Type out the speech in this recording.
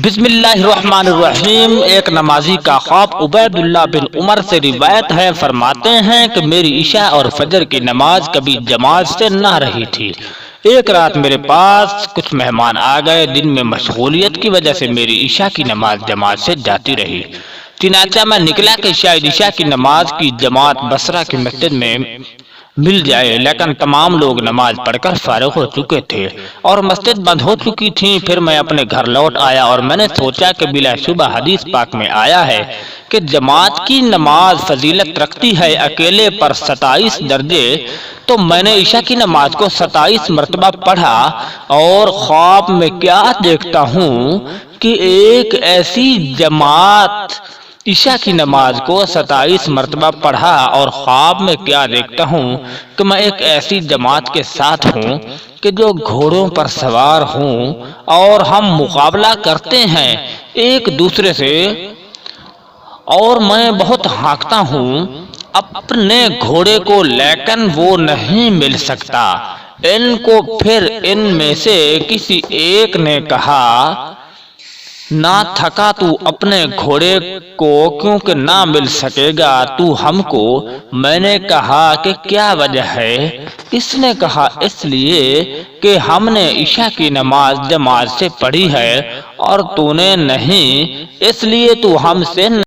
بسم اللہ الرحمن الرحیم۔ ایک نمازی کا خواب عبید اللہ بن عمر سے روایت ہے، فرماتے ہیں کہ میری عشاء اور فجر کی نماز کبھی جماعت سے نہ رہی تھی۔ ایک رات میرے پاس کچھ مہمان آ گئے، دن میں مشغولیت کی وجہ سے میری عشاء کی نماز جماعت سے جاتی رہی۔ چنانچہ میں نکلا کہ شاید عشاء کی نماز کی جماعت بصرہ کی مسجد میں مل جائے، لیکن تمام لوگ نماز پڑھ کر فارغ ہو چکے تھے اور مسجد بند ہو چکی تھی۔ پھر میں اپنے گھر لوٹ آیا اور میں نے سوچا کہ بلا شبہ حدیث پاک میں آیا ہے کہ جماعت کی نماز فضیلت رکھتی ہے، اکیلے پر 27 درجے۔ تو میں نے عشاء کی نماز کو 27 مرتبہ پڑھا اور خواب میں کیا دیکھتا ہوں کہ ایک ایسی جماعت عشاء کی نماز کو 27 مرتبہ پڑھا، اور خواب میں کیا دیکھتا ہوں کہ میں ایک ایسی جماعت کے ساتھ ہوں کہ جو گھوڑوں پر سوار ہوں اور ہم مقابلہ کرتے ہیں ایک دوسرے سے، اور میں بہت ہانکتا ہوں اپنے گھوڑے کو، لیکن وہ نہیں مل سکتا ان کو۔ پھر ان میں سے کسی ایک نے کہا، نہ تھکا تو اپنے گھوڑے کو کیونکہ نہ مل سکے گا تو ہم کو؟ میں نے کہا کہ کیا وجہ ہے؟ اس نے کہا، اس لیے کہ ہم نے عشاء کی نماز جماعت سے پڑھی ہے اور تو نے نہیں، اس لیے تو ہم سے